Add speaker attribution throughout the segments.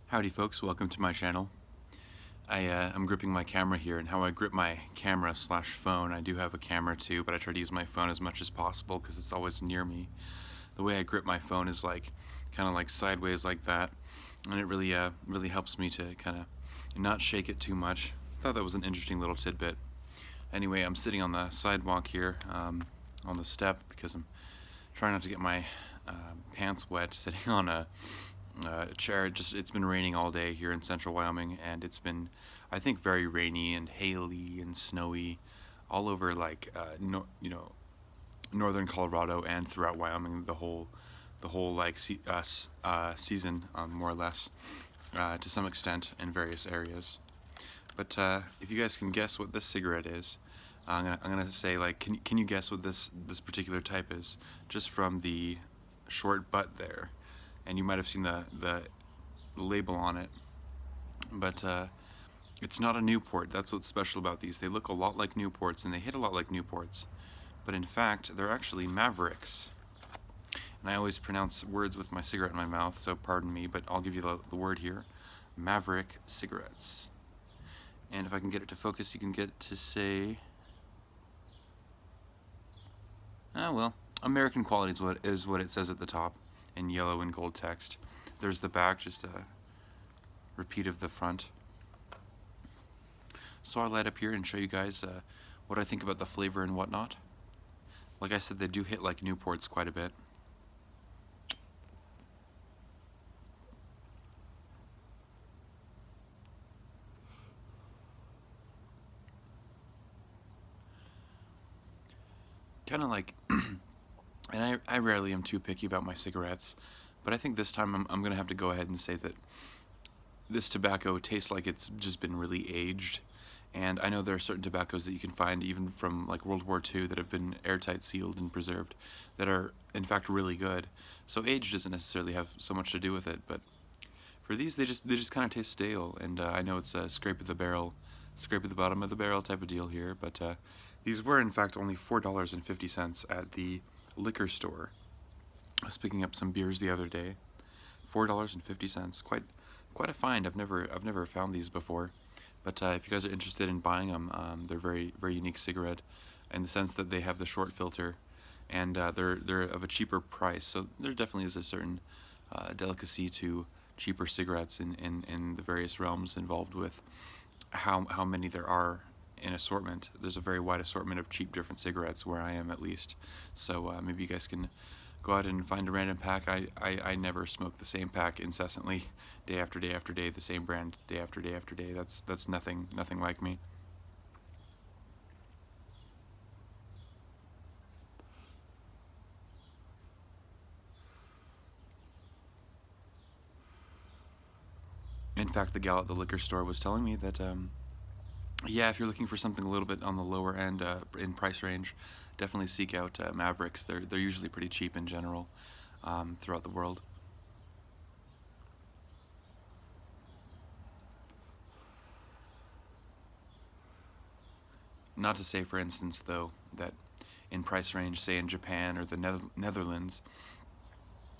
Speaker 1: Howdy folks, welcome to my channel. I'm gripping my camera here, and how I grip my camera slash phone, I do have a camera too, but I try to use my phone as much as possible because it's always near me. The way I grip my phone is like, kind of like sideways like that, and it really helps me to kind of not shake it too much. Thought that was an interesting little tidbit. Anyway, I'm sitting on the sidewalk here, on the step, because I'm trying not to get my pants wet, sitting on a chair. It's been raining all day here in central Wyoming, and it's been, I think, very rainy and haily and snowy all over, like northern Colorado and throughout Wyoming the whole like season, more or less, to some extent in various areas. But if you guys can guess what this cigarette is, I'm gonna say, like, can you guess what this particular type is, just from the short butt there? And you might have seen the label on it, but it's not a Newport. That's what's special about these. They look a lot like Newports and they hit a lot like Newports, but in fact they're actually Mavericks. And I always pronounce words with my cigarette in my mouth, so pardon me, but I'll give you the word here: Maverick cigarettes. And if I can get it to focus, you can get it to say, well, American quality is what it says at the top in yellow and gold text. There's the back, just a repeat of the front. So I'll light up here and show you guys what I think about the flavor and whatnot. Like I said, they do hit like Newports quite a bit. Kind of like, and I rarely am too picky about my cigarettes, but I think this time I'm going to have to go ahead and say that this tobacco tastes like it's just been really aged. And I know there are certain tobaccos that you can find even from like World War II that have been airtight sealed and preserved that are in fact really good. So age doesn't necessarily have so much to do with it, but for these they just kind of taste stale. And I know it's a scrape of the barrel, scrape at the bottom of the barrel type of deal here, but these were in fact only $4.50 at the liquor store. I was picking up some beers the other day. $4.50, quite a find. I've never found these before. But if you guys are interested in buying them, they're very unique cigarette, in the sense that they have the short filter, and they're of a cheaper price. So there definitely is a certain delicacy to cheaper cigarettes in the various realms involved with how many there are in assortment. There's a very wide assortment of cheap different cigarettes where I am, at least. So maybe you guys can go out and find a random pack. I never smoke the same pack incessantly, day after day after day, the same brand day after day after day. That's nothing like me. In fact, the gal at the liquor store was telling me that yeah, if you're looking for something a little bit on the lower end in price range, definitely seek out Mavericks. They're usually pretty cheap in general throughout the world. Not to say, for instance, though, that in price range, say in Japan or the Netherlands,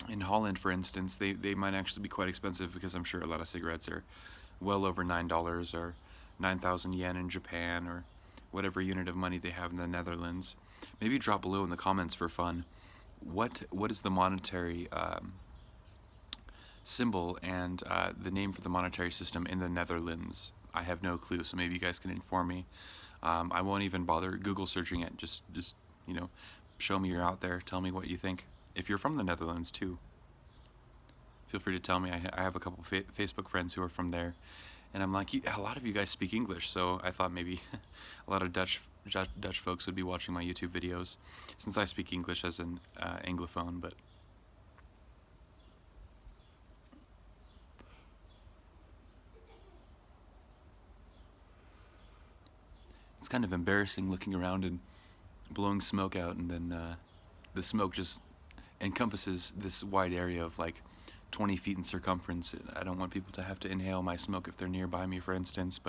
Speaker 1: in Holland, for instance, they might actually be quite expensive, because I'm sure a lot of cigarettes are well over $9 or 9,000 yen in Japan, or whatever unit of money they have in the Netherlands. Maybe drop below in the comments for fun. What is the monetary symbol and the name for the monetary system in the Netherlands? I have no clue, so maybe you guys can inform me. I won't even bother Google searching it. Just show me you're out there. Tell me what you think. If you're from the Netherlands too, feel free to tell me. I have a couple Facebook friends who are from there, and I'm like, a lot of you guys speak English, so I thought maybe a lot of Dutch folks would be watching my YouTube videos, since I speak English as an Anglophone. But it's kind of embarrassing looking around and blowing smoke out, and then the smoke just encompasses this wide area of like 20 feet in circumference. I don't want people to have to inhale my smoke if they're nearby me, for instance,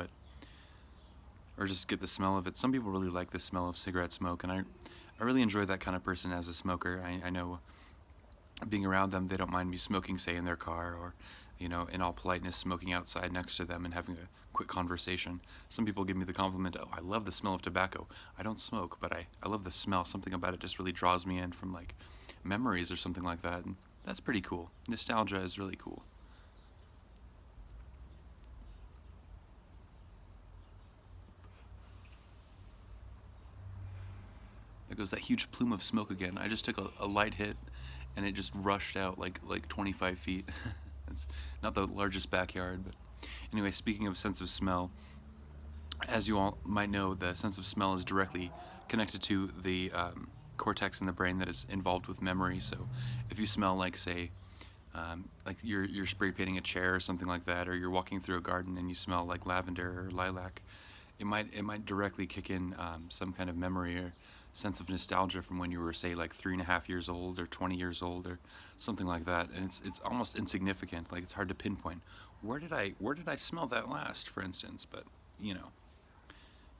Speaker 1: or just get the smell of it. Some people really like the smell of cigarette smoke, and I really enjoy that kind of person as a smoker. I know being around them, they don't mind me smoking, say, in their car, or in all politeness, smoking outside next to them and having a quick conversation. Some people give me the compliment, oh, I love the smell of tobacco. I don't smoke, but I love the smell. Something about it just really draws me in from like memories or something like that. And that's pretty cool. Nostalgia is really cool. There goes that huge plume of smoke again. I just took a light hit and it just rushed out like 25 feet. It's not the largest backyard, but anyway, speaking of sense of smell, as you all might know, the sense of smell is directly connected to the cortex in the brain that is involved with memory. So if you smell like, say, like you're spray painting a chair or something like that, or you're walking through a garden and you smell like lavender or lilac, it might directly kick in some kind of memory or sense of nostalgia from when you were, say, like 3.5 years old or 20 years old or something like that. And it's almost insignificant. Like, it's hard to pinpoint where did I smell that last, for instance. But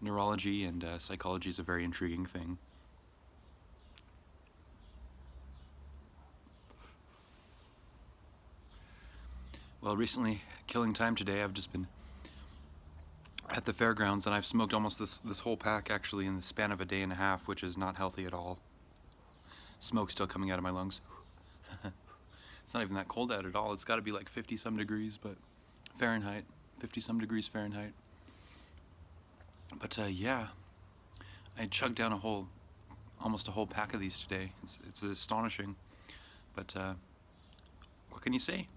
Speaker 1: neurology and psychology is a very intriguing thing. Well, recently, killing time today, I've just been at the fairgrounds, and I've smoked almost this whole pack actually in the span of a day and a half, which is not healthy at all. Smoke still coming out of my lungs. It's not even that cold out at all. It's got to be like 50 some degrees, but Fahrenheit, 50 some degrees Fahrenheit. But yeah, I chugged down almost a whole pack of these today. It's astonishing, but what can you say?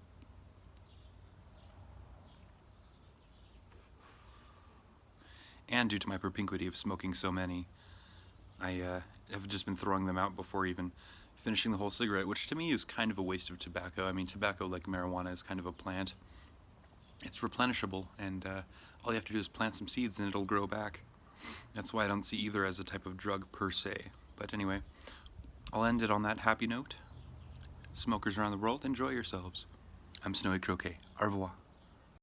Speaker 1: And due to my propinquity of smoking so many, I have just been throwing them out before even finishing the whole cigarette, which to me is kind of a waste of tobacco. I mean, tobacco, like marijuana, is kind of a plant. It's replenishable, and all you have to do is plant some seeds and it'll grow back. That's why I don't see either as a type of drug per se. But anyway, I'll end it on that happy note. Smokers around the world, enjoy yourselves. I'm Snowy Croquet. Au revoir.